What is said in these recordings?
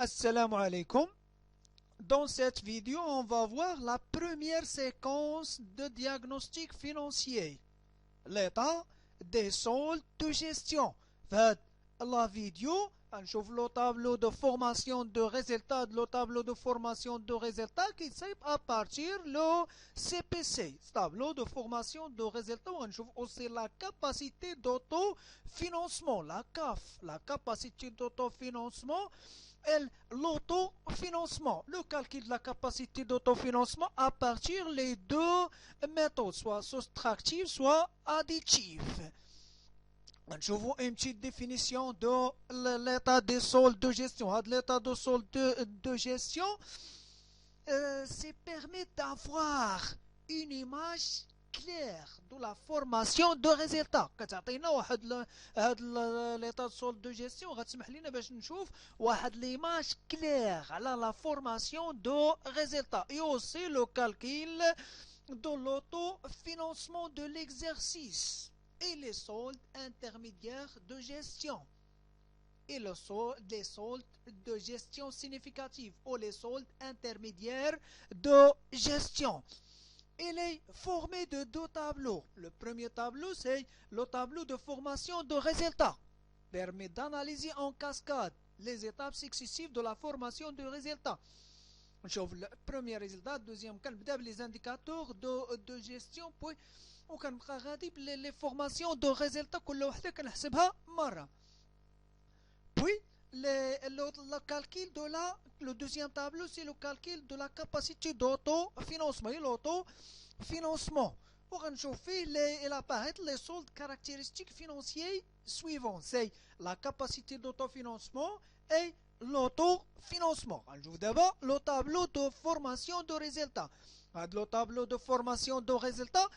Assalamu alaikum. Dans cette vidéo, on va voir la première séquence de diagnostic financier, l'état des soldes de gestion. في la vidéo هنشوف le tableau de formation de résultats, le tableau de formation de résultats qui est à partir le CPC. Tableau de formation de résultats, on trouve aussi la capacité d'autofinancement, la CAF, la capacité d'autofinancement et l'autofinancement. Le calcul de la capacité d'autofinancement à partir les deux méthodes, soit soustractive, soit additive. Je vous une petite définition de l'état des soldes de gestion. L'état de soldes de gestion, permet d'avoir une image claire de la formation de résultats. كتعطينا واحد l'état de solde de gestion غتسمح لنا باش نشوف واحد l'image claire على la formation de résultats et aussi le calcul de l'autofinancement de l'exercice et les soldes intermédiaires de gestion et les soldes de gestion significative ou les soldes intermédiaires de gestion. Il est formé de deux tableaux. Le premier tableau, c'est le tableau de formation de résultats. Permet d'analyser en cascade les étapes successives de la formation de résultats. نشوف le premier résultat, deuxième كنبدا les indicateurs de gestion puis وكنبقى غادي les formations de résultats كل وحده كنحسبها مرة. Puis le calcul de le deuxième tableau, c'est le calcul de la capacité d'autofinancement. Et l'autofinancement. Il apparaît les soldes caractéristiques financiers suivants. C'est la capacité d'autofinancement et l'autofinancement. Je vous d'abord le tableau de formation de résultats. Le tableau de formation de résultats,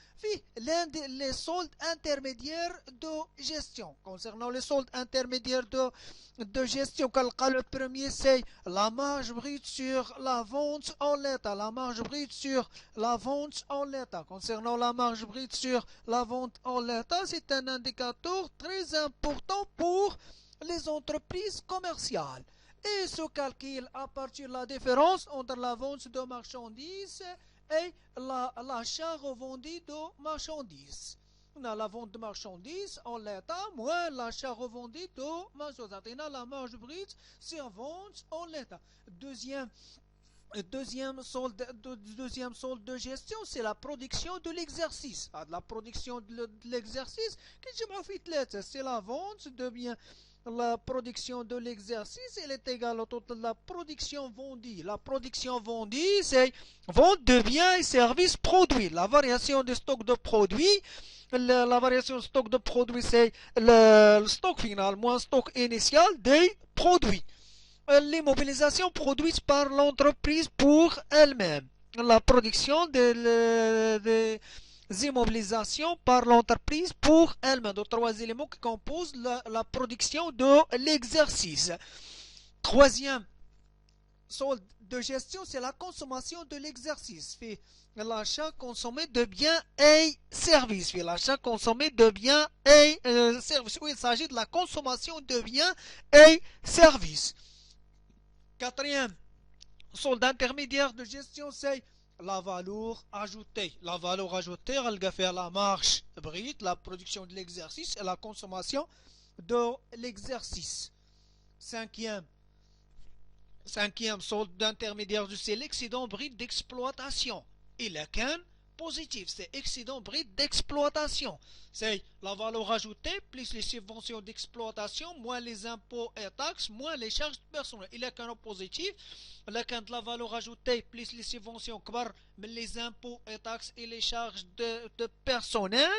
l'un des soldes intermédiaires de gestion. Concernant les soldes intermédiaires de gestion, le premier c'est la marge brute sur la vente en l'état. La marge brute sur la vente en l'état. Concernant la marge brute sur la vente en l'état, c'est un indicateur très important pour les entreprises commerciales. Et se calcule à partir de la différence entre la vente de marchandises et l'achat revendu de marchandises. On a la vente de marchandises en l'état moins l'achat revendu de marchandises. On a la marge brute sur vente en l'état. Deuxième solde de gestion, c'est la production de l'exercice. La production de l'exercice, c'est la vente de biens. La production de l'exercice, elle est égale au total de la production vendue. La production vendue, c'est vente de biens et services produits. La variation du stock de produits, la variation du stock de produits, c'est le stock final moins stock initial des produits. Les mobilisations produites par l'entreprise pour elle-même. La production des immobilisations par l'entreprise pour elle-même. Donc, trois éléments qui composent la production de l'exercice. Troisième solde de gestion, c'est la consommation de l'exercice. L'achat consommé de biens et services. L'achat consommé de biens et services. Il s'agit de la consommation de biens et services. Quatrième solde intermédiaire de gestion, c'est la valeur ajoutée. La valeur ajoutée, elle va faire la marge brute, la production de l'exercice et la consommation de l'exercice. Cinquième solde intermédiaire, c'est l'excédent brut d'exploitation. Et lequel positif, c'est excédent brut d'exploitation. C'est la valeur ajoutée plus les subventions d'exploitation, moins les impôts et taxes, moins les charges personnelles. Il est un positif. La valeur ajoutée plus les subventions, les impôts et taxes et les charges de personnel,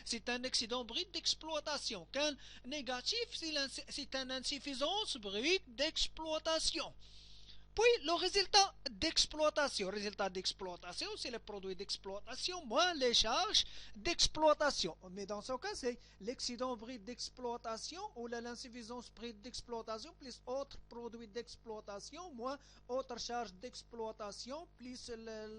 c'est un excédent brut d'exploitation. Quand négatif, c'est une insuffisance brute d'exploitation. Puis le résultat d'exploitation. Résultat d'exploitation, c'est le produit d'exploitation moins les charges d'exploitation. Mais dans ce cas, c'est l'excédent brut d'exploitation ou l'insuffisance brute d'exploitation plus autres produits d'exploitation moins autres charges d'exploitation plus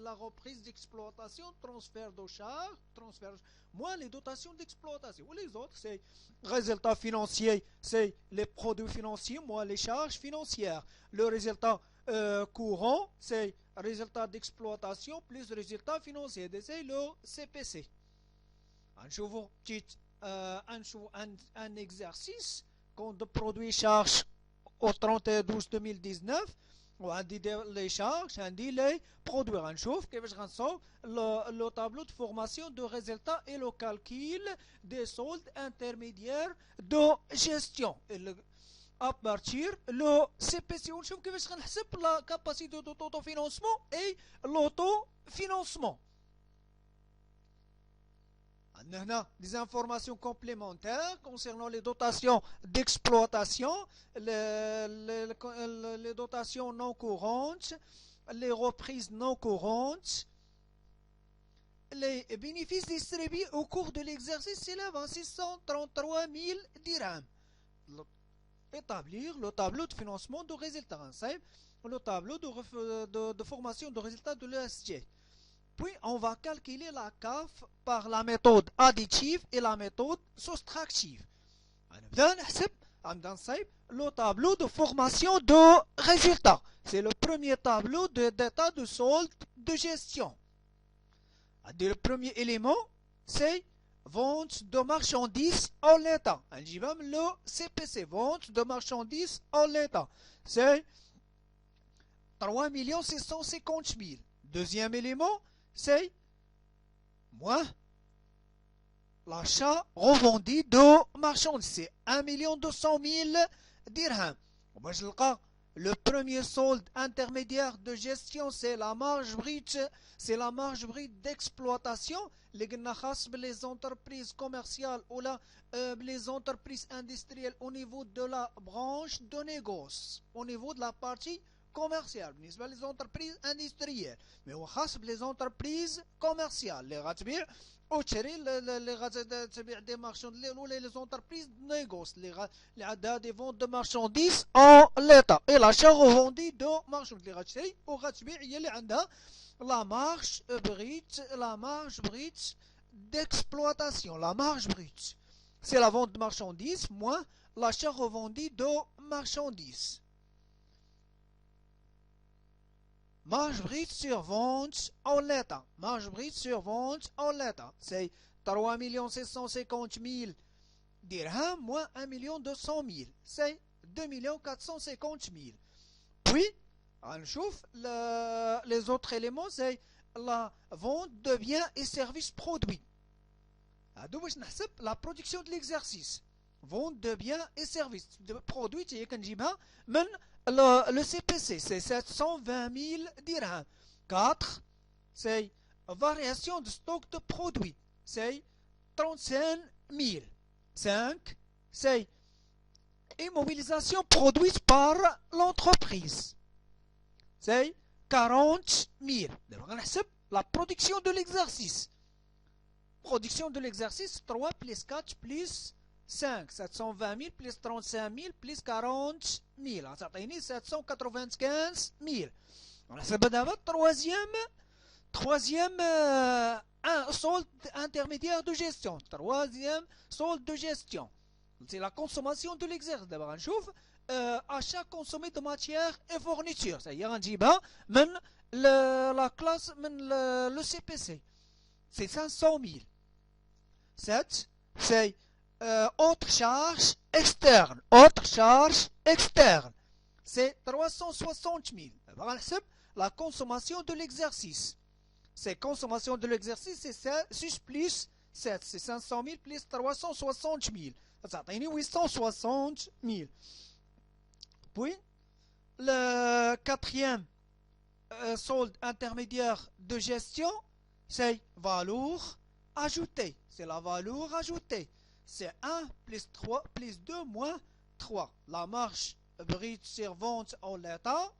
la reprise d'exploitation, transfert de charges, transfert moins les dotations d'exploitation. Les autres, c'est résultats financiers, c'est les produits financiers, moins les charges financières. Le résultat courant, c'est résultat d'exploitation plus résultat financier. C'est le CPC. Un exercice quand le produit charge au 31/12/2019 وعندي les charges عندي les produits غنشوف كيفاش غنصوب le tableau de formation de résultats et le calcul des soldes intermédiaires de gestion à partir le CPC ونشوف كيفاش غنحسب la capacité d'autofinancement et l'autofinancement. Des informations complémentaires concernant les dotations d'exploitation, les dotations non courantes, les reprises non courantes, les bénéfices distribués au cours de l'exercice s'élèvent à 633 000 dirhams. Établir le tableau de financement de résultats, le tableau de formation de résultats de l'ESG. Puis, on va calculer la CAF par la méthode additive et la méthode soustractive. Le tableau de formation de résultats. C'est le premier tableau d'état de solde de gestion. Le premier élément, c'est vente de marchandises en l'état. Le CPC, vente de marchandises en l'état. C'est 3 650 000. Deuxième élément, c'est moins l'achat revendu de marchandises. C'est 1 200 000 dirhams. Le premier solde intermédiaire de gestion, c'est la marge brute. C'est la marge brute d'exploitation. Les entreprises commerciales ou les entreprises industrielles au niveau de la branche de négoce, au niveau de la partie commerciale, les entreprises industrielles, mais on حسب les entreprises commerciales, les غتبيع وتشري اللي غتبيع des marchandises ou les entreprises de négoce, les عندها des ventes de marchandises en l'état et l'achat revendu de marchandises اللي غتشري وغتبيع هي اللي عندها la marge brute d'exploitation. La marge brute, c'est la vente de marchandises moins l'achat revendu de marchandises. Marge brute sur vente en l'état. Marge brute sur vente en l'état. C'est 3 650 000 dirhams moins 1 200 000. C'est 2 450 000. Puis, on chauffe les autres éléments, c'est la vente de biens et services produits. La production de l'exercice. Vente de biens et services. De produits, le CPC, c'est 720 000 dirhams. 4, c'est variation de stock de produits. C'est 35 000. 5, c'est immobilisation produite par l'entreprise. C'est 40 000. La production de l'exercice. Production de l'exercice, 3 plus 4 plus 5. 720 000 plus 35 000 plus 40 000. Ça fait 795 000. Troisième solde intermédiaire de gestion. Troisième solde de gestion. C'est la consommation de l'exercice. D'abord, on chauffe. Achat consommé de matières et fournitures. C'est-à-dire, on dit, la classe, le CPC, c'est 500 000. 7, c'est autres charges externes. Autres charges externes, c'est 360 000. La consommation de l'exercice. C'est consommation de l'exercice, c'est 6 plus 7. C'est 500 000 plus 360 000. Ça fait 860 000. Puis, le quatrième solde intermédiaire de gestion, c'est valeur ajoutée. C'est la valeur ajoutée. C'est 1 plus 3 plus 2 moins 3. La marge brute sur vente en l'état,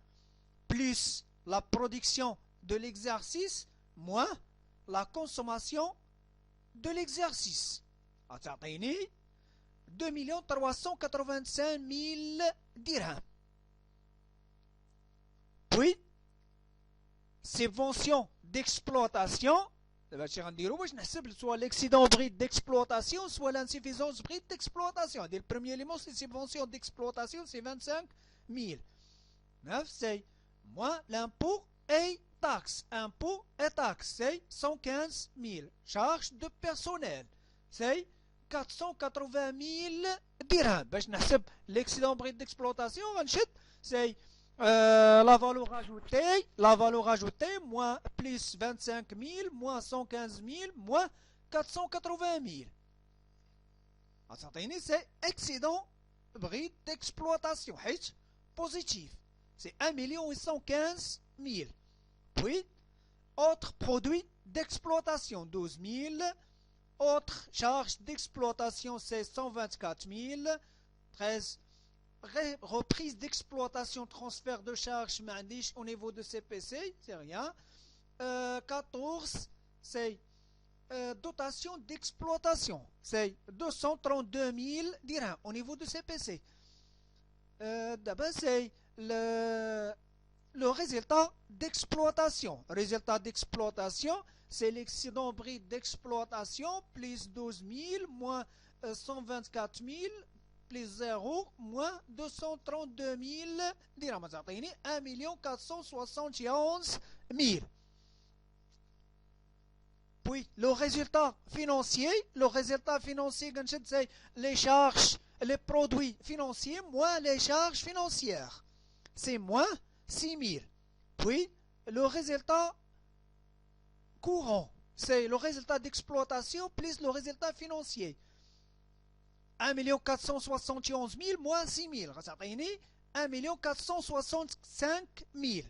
plus la production de l'exercice, moins la consommation de l'exercice. 2 385 000 dirhams. Puis, subvention d'exploitation, دابا هادشي غنديرو باش نحسب سوا ليكسيدون بريد ديكسبلوطاسيون سوا لانسيفيزونس بريد ديكسبلوطاسيون. هادي البروميير élément سي سيبونسيون ديكسبلوطاسيون سي 25000. 9 c'est moins l'impôt et taxe. Impôt et taxe c'est 115 000. Charge de personnel c'est 480 000 dirhams. باش نحسب l'excédent brut d'exploitation غنشد c'est la valeur ajoutée moins plus 25 000 moins 115 000 moins 480 000. غتعطيني c'est excédent brut d'exploitation حيت positif. C'est 1 815 000. Puis, autres produits d'exploitation, 12 000. Autres charges d'exploitation, c'est 124 000. 13. Reprise d'exploitation, transfert de charges, au niveau de CPC, c'est rien. 14, c'est dotation d'exploitation, c'est 232 000 dirhams au niveau de CPC. D'abord, c'est le résultat d'exploitation. Résultat d'exploitation, c'est l'excédent brut d'exploitation plus 12 000 moins 124 000 plus 0 moins 232 000 dirhams. 1 471 000. Puis le résultat financier, c'est les charges, les produits financiers moins les charges financières. C'est moins 6 000. Puis le résultat courant, c'est le résultat d'exploitation plus le résultat financier. 1 471 000 moins 6 000. 1 465 000.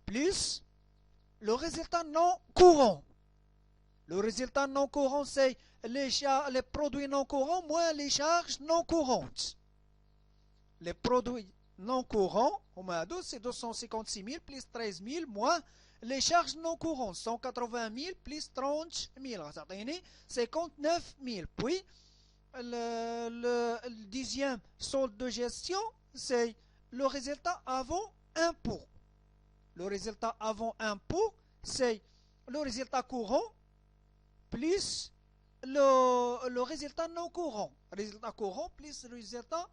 Plus le résultat non courant. Le résultat non courant, c'est les produits non courants moins les charges non courantes. Les produits non courants, c'est 256 000 plus 13 000 moins les charges non courantes, 180 000 plus 30 000. 59 000. Puis, le dixième solde de gestion, c'est le résultat avant impôt. Le résultat avant impôt, c'est le résultat courant plus le résultat non courant. Résultat courant plus le résultat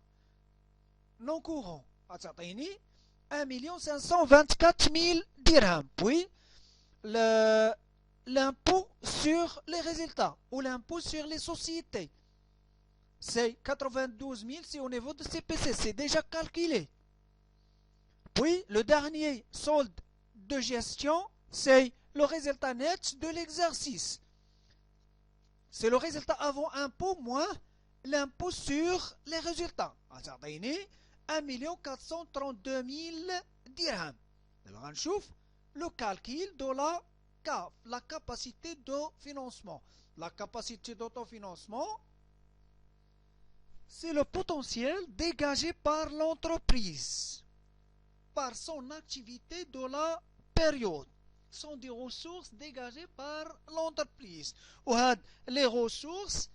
non courant. 1 524 000 dirhams. Puis, l'impôt sur les résultats ou l'impôt sur les sociétés, c'est 92 000, c'est au niveau de CPC, c'est déjà calculé. Puis, le dernier solde de gestion, c'est le résultat net de l'exercice. C'est le résultat avant impôt moins l'impôt sur les résultats. 1 432 000 dirhams. Alors, on chauffe le calcul de la CAF, la capacité de financement. La capacité d'autofinancement, c'est le potentiel dégagé par l'entreprise, par son activité de la période. Ce sont des ressources dégagées par l'entreprise. Les ressources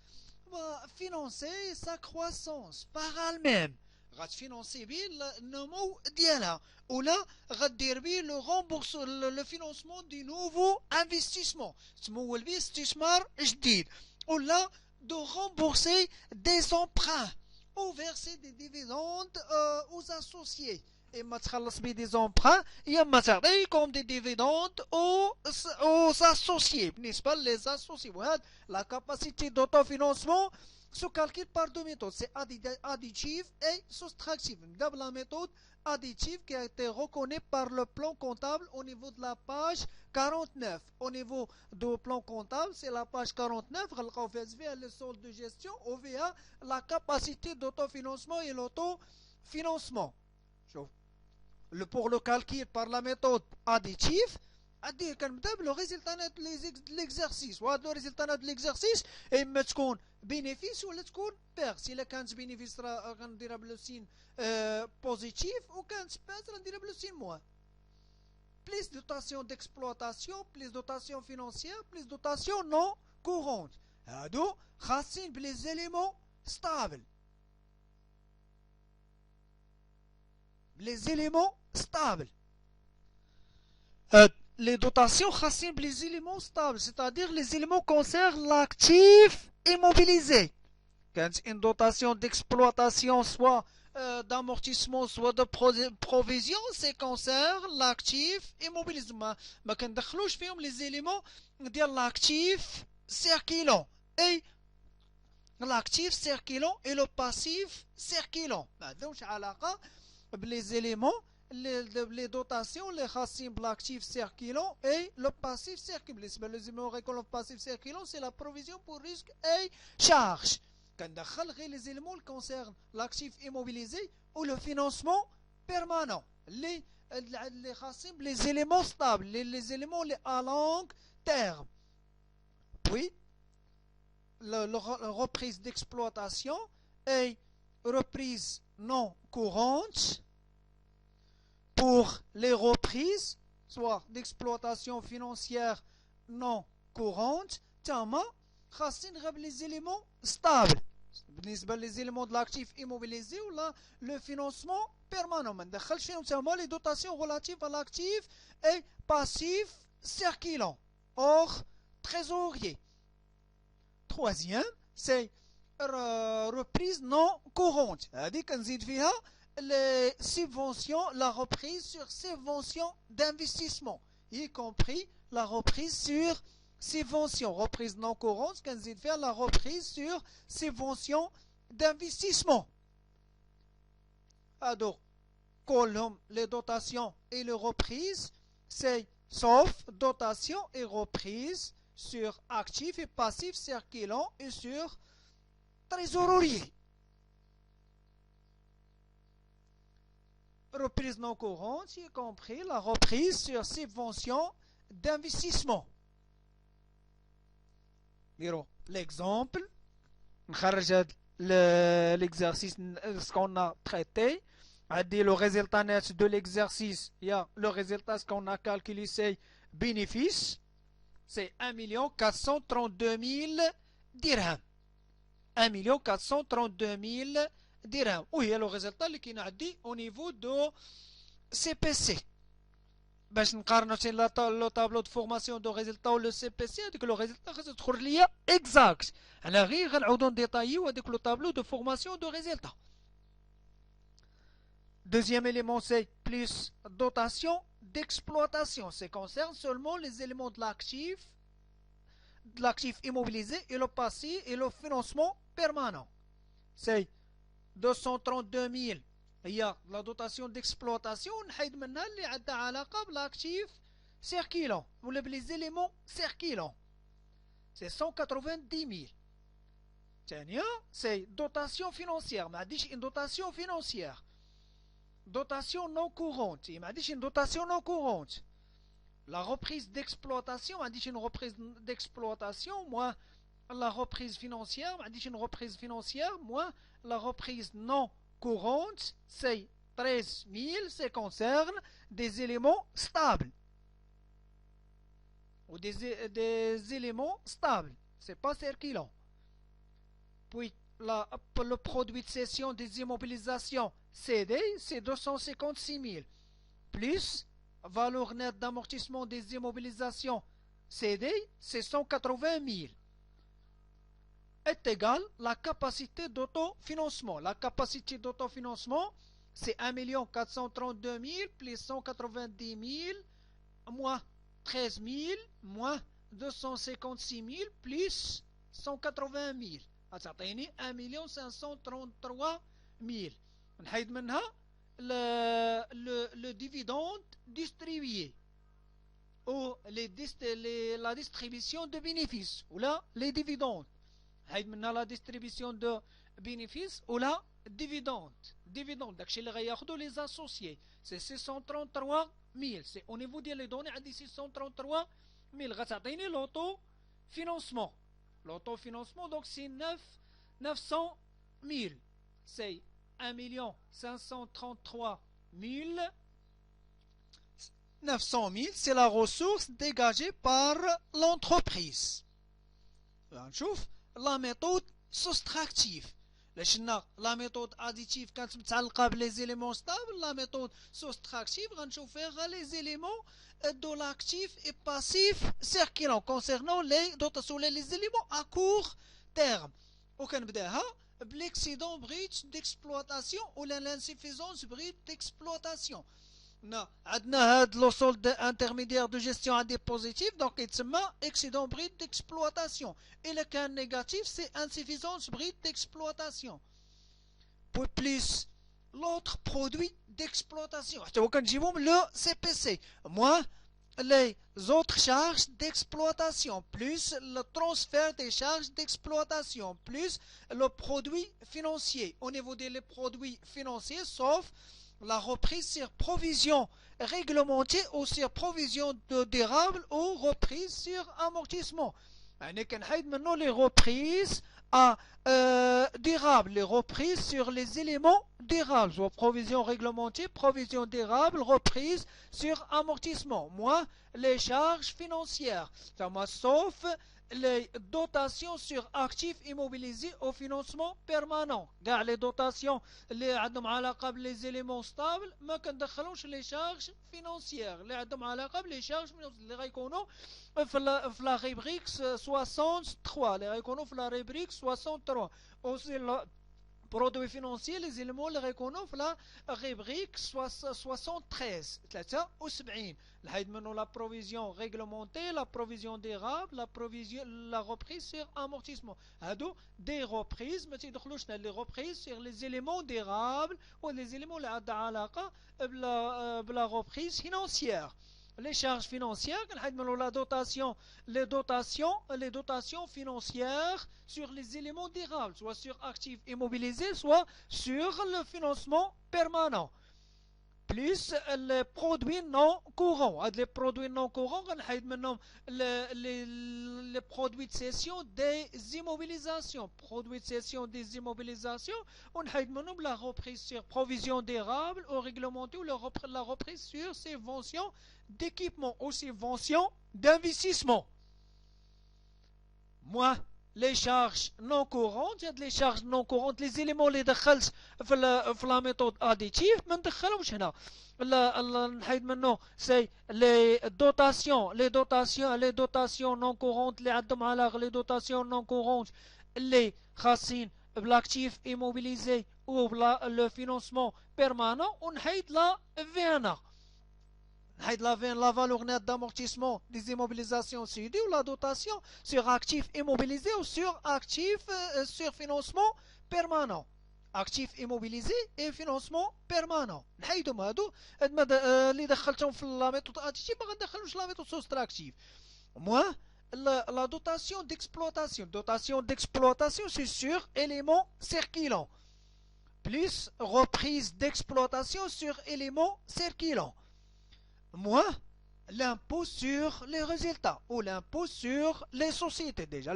vont financer sa croissance par elle-même. غتفينونسي بيه النمو ديالها ولا غدير بيه le financement du nouveau investissement تمول بيه استثمار جديد ولا de rembourser des emprunts ou verser des dividendes aux associés. إما تخلص بيه des emprunts إما تعطي comme des dividendes aux associés. بالنسبة les associés وهاد la capacité d'autofinancement se calcule par deux méthodes, c'est additive et soustractive. La méthode additive qui a été reconnue par le plan comptable au niveau de la page 49. Au niveau du plan comptable, c'est la page 49, le solde de gestion, OVA, la capacité d'autofinancement et l'autofinancement. Pour le calcul par la méthode additive, le résultat net de l'exercice. Le résultat net de l'exercice est bénéfice ou perte. Si le bénéfice غنديرها بالسين positif ou perte غنديرها بالسين moins. Plus dotation d'exploitation, plus dotation financière, plus dotation non courante. هادو خاصين بلي éléments stables. Les éléments stables. les dotations rassemblent les éléments stables, c'est-à-dire les éléments concernent l'actif immobilisé. Quand une dotation d'exploitation, soit d'amortissement, soit de provision, c'est concerne l'actif immobilisé. ما كندخلوش فيهم les éléments ديال l'actif circulant et l'actif circulant et le passif circulant. ما عندهمش علاقة بلي éléments les dotations, les racines l'actif circulant et le passif circulant. Les éléments le passif circulant, c'est la provision pour risque et charge. Quand les éléments concernent l'actif immobilisé ou le financement permanent. Les racines, les éléments stables, les éléments à long terme. Puis, la reprise d'exploitation et reprise non courante. Pour les reprises, soit d'exploitation financière non courante, تما خاصين غير les éléments stables. بالنسبة les éléments de l'actif immobilisé ou là le financement permanent. ما ندخلش فيهم تما les dotations relatives à l'actif et passif circulant hors trésorier. Troisième, c'est reprise non courante. هذه كنزيد فيها les subventions, la reprise sur subventions d'investissement, y compris la reprise sur subventions. Reprise non courante, quand il fait la reprise sur subventions d'investissement. Alors, colonne, les dotations et les reprises, c'est sauf dotation et reprise sur actifs et passifs circulants et sur trésorier. Reprise non courante, y compris la reprise sur subvention d'investissement. L'exemple, l'exercice, ce qu'on a traité, a dit le résultat net de l'exercice, il y a le résultat, ce qu'on a calculé, c'est bénéfice, c'est 1 432 000 dirhams. 1 432 000 dirhams. Oui, le résultat qui a dit au niveau de CPC. باش نقارنوا le tableau de formation de résultat ou le CPC, هذيك le résultat خاص تدخل ليا exact. انا غير غنعاودو نديطايو هذيك le tableau de formation de résultat. Deuxième élément, c'est plus dotation d'exploitation. Ça concerne seulement les éléments de l'actif immobilisé et le passif et le financement permanent. C'est 232 000. Il y a la dotation d'exploitation, نحيد منها اللي عندها علاقة بالactif circulant ou les éléments circulants. C'est 190 000. ثانيا, c'est dotation financière. ما عنديش une dotation financière. Dotation non courante. Il m'a dit une dotation non courante. La reprise d'exploitation, m'a dit une reprise d'exploitation, moi, la reprise financière, m'a dit une reprise financière, moi, la reprise non courante, c'est 13 000, ça concerne des éléments stables. Ou des éléments stables. C'est pas circulant. Puis, le produit de cession des immobilisations CD, c'est 256 000. Plus, valeur nette d'amortissement des immobilisations CD, c'est 180 000. Est égal la capacité d'autofinancement. La capacité d'autofinancement, c'est 1 432 000 plus 190 000 moins 13 000 moins 256 000 plus 180 000. هتعطيني 1 533 000. نحيد منها le dividende distribué ou la distribution de bénéfices ou là les dividendes. نحيد منها la distribution de bénéfices ou la dividende. داكشي اللي غياخدو les associés. C'est 633 000. C'est au niveau ديال les données عندي 633 000. غتعطيني l'auto financement. L'autofinancement, donc c'est 900 000. C'est 1 533 000. 900 000, c'est la ressource dégagée par l'entreprise. On trouve la méthode soustractive. la méthode additive quand متعلقة les éléments stables, la méthode soustractive غنشوف فيها les éléments de l'actif et passif circulant concernant les éléments à court terme. وكنبداها l'excédent brut d'exploitation ou l'insuffisance brute d'exploitation. عندنا هاد لوصول intermédiaire de gestion عندي positif donc يتسمى excédent brut d'exploitation. إلا كان négatif c'est insuffisance brute d'exploitation. Plus l'autre produit d'exploitation. حتى هو كنجيبهم le CPC moins les autres charges d'exploitation plus le transfert des charges d'exploitation plus le produit financier. Au niveau des produits financiers sauf la reprise sur provision réglementée ou sur provision de durable ou reprise sur amortissement. يعني كنحيد منه les reprises à durable, les reprises sur les éléments durables, soit provision réglementée, provision durable, reprise sur amortissement, moins les charges financières, sauf les dotations sur actifs immobilisés au financement permanent. Car les dotations اللي عندهم علاقة les éléments stables ما كندخلوش les charges financières اللي عندهم علاقة les charges financières اللي غيكونوا في la rubrique 63 اللي غيكونوا في la rubrique 63 aussi produits financiers les éléments اللي غيكونوا في la rubrique 73 73 الحيد منه la provision réglementée, la provision durable, la reprise sur amortissement. هادو des reprises ما تيدخلوش les reprises sur les éléments durables ou les éléments اللي عندها علاقة بلا reprise financière. Les charges financières, la dotation, les dotations financières sur les éléments durables, soit sur actifs immobilisés, soit sur le financement permanent. Plus les produits non courants. Les produits non courants, les produits de cession des immobilisations. Produits de cession des immobilisations, on a la reprise sur provision durable ou réglementée ou la reprise sur subventions d'équipement ou subventions d'investissement. Moi, les charges non courantes, il y a les charges non courantes, les éléments اللي دخلت في la méthode additive ما ندخلهمش هنا. نحيد منه c'est les dotations non courantes اللي عندهم علاقة les dotations non courantes اللي خاصين بالactif immobilisé ou le financement permanent ونحيد la V1. La valeur nette d'amortissement des immobilisations CD ou la dotation sur actifs immobilisés ou sur actifs sur financement permanent. Actifs immobilisés et financement permanent. نحيدهم هادو اللي دخلتهم في la méthode additive ما غندخلوش la méthode soustractive. Moins la dotation d'exploitation. Dotation d'exploitation c'est sur éléments circulants. Plus reprise d'exploitation sur éléments circulants. Moins l'impôt sur les résultats ou l'impôt sur les sociétés. Déjà,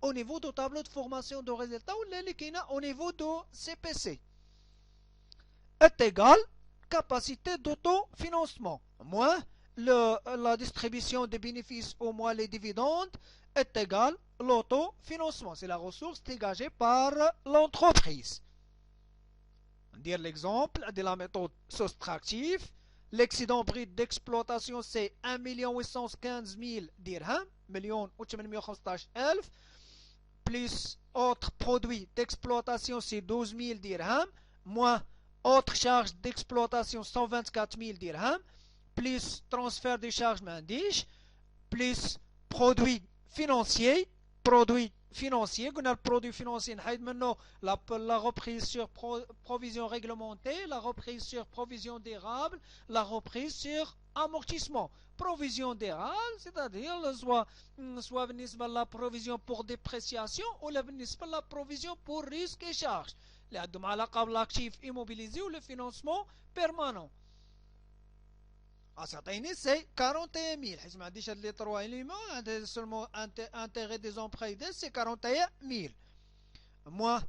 au niveau du tableau de formation de résultats ou au niveau de CPC. Est égal capacité d'autofinancement. Moins la distribution des bénéfices au moins les dividendes est égal l'autofinancement. C'est la ressource dégagée par l'entreprise. Dire l'exemple de la méthode soustractive. L'excédent brut d'exploitation c'est 1 815 000 dirhams, 1,815,000 plus autres produits d'exploitation c'est 12 000 dirhams, moins autres charges d'exploitation 124 000 dirhams, plus transfert des charges mandiges, plus produits financiers, qu'on a le produit financier, la reprise sur provision réglementée, la reprise sur provision durable, la reprise sur amortissement. Provision durable, c'est-à-dire soit la provision pour dépréciation ou la provision pour risque et charge. L'actif immobilisé ou le financement permanent. C'est 41 000. Je me dis les 3 éléments, seulement intérêt des emprunts, c'est 41 000. Moi,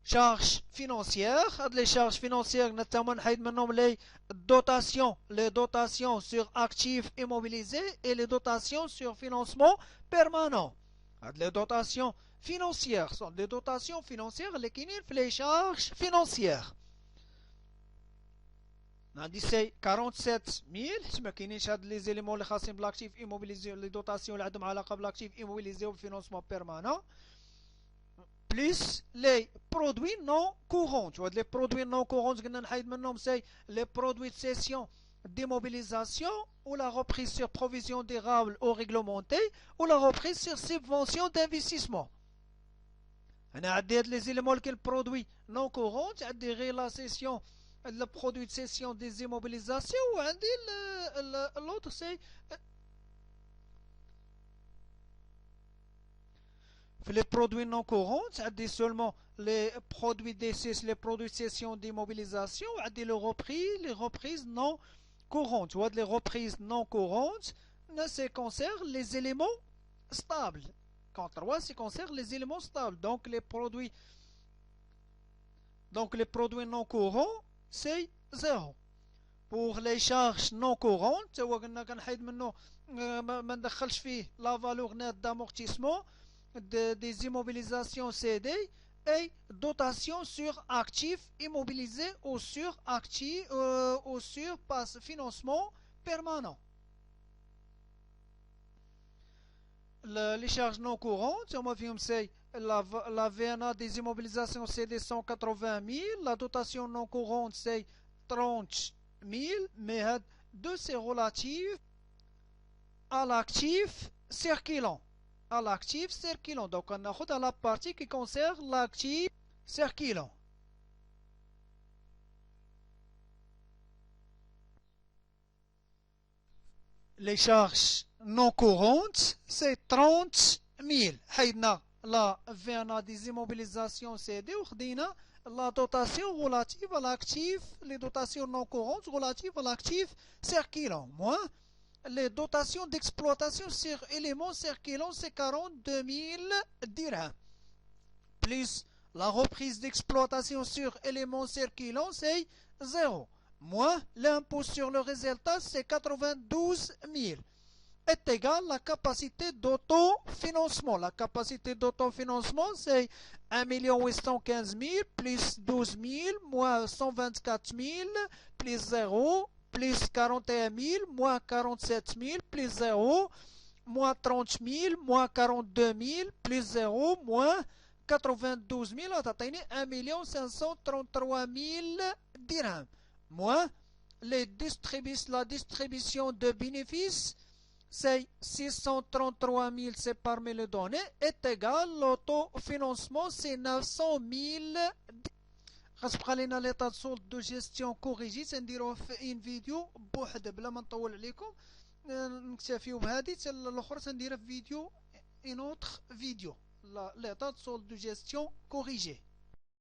charges financières, les charges financières, notamment les dotations sur actifs immobilisés et les dotations sur financement permanent. Les dotations financières sont des dotations financières اللي كاينين في les charges financières. عندي سي 47000 تما كاينينش هاد لي زيليمون اللي خاصين بالاكتيف ايموبيليزي لي دوتاسيون اللي عندهم علاقه بالاكتيف ايموبيليزي والفينونسمون بيرمانون بليس لي برودوي نون كورونت. وهاد لي برودوي نون كورونت قلنا نحيد منهم سي لي برودوي دو سيسيون démobilisation ou la reprise sur provision durable ou réglementée ou la reprise sur subvention d'investissement. أنا عندي هاد لي زيليمون كاين برودوي نون كورونت عندي غير لا سيسيون le produit de cession des immobilisations ou l'autre c'est les produits non courants, c'est seulement les produits de cession d'immobilisation ou les reprises non courantes. Les reprises non courantes se concernent les éléments stables. Quand 3 se concerne les éléments stables. Donc les produits non courants c'est 0. Pour les charges non courantes, la valeur nette d'amortissement des immobilisations CD et dotation sur actifs immobilisés ou sur actifs ou sur financement permanent. Les charges non courantes, c'est la VNA des immobilisations CD 180 000, la dotation non courante c'est 30 000, mais deux c'est relatif à l'actif circulant. À l'actif circulant. Donc on a dans la partie qui concerne l'actif circulant. Les charges non courantes c'est 30 000. حيدنا la VNA des immobilisations CD وخدينا la dotation relative à l'actif, les dotations non courantes relatives à l'actif circulant, moins les dotations d'exploitation sur éléments circulants, c'est 42 000 dirhams, plus la reprise d'exploitation sur éléments circulants, c'est 0, moins l'impôt sur le résultat, c'est 92 000. Est égal à la capacité d'autofinancement. La capacité d'autofinancement, c'est 1 815 000 plus 12 000 moins 124 000 plus 0 plus 41 000 moins 47 000 plus 0 moins 30 000 moins 42 000 plus 0 moins 92 000 تعطيني 1 533 000 dirhams moins la distribution de bénéfices c'est 633 000, c'est parmi les données, est égal l'autofinancement, c'est 900 000. غتبقى لنا l'état de solde de gestion corrigé سنديروه في ان فيديو بوحده بلا ما نطول عليكم نكتفيو بهذه الاخرى سنديرها في فيديو ان اوتر فيديو l'état de solde de gestion corrigé.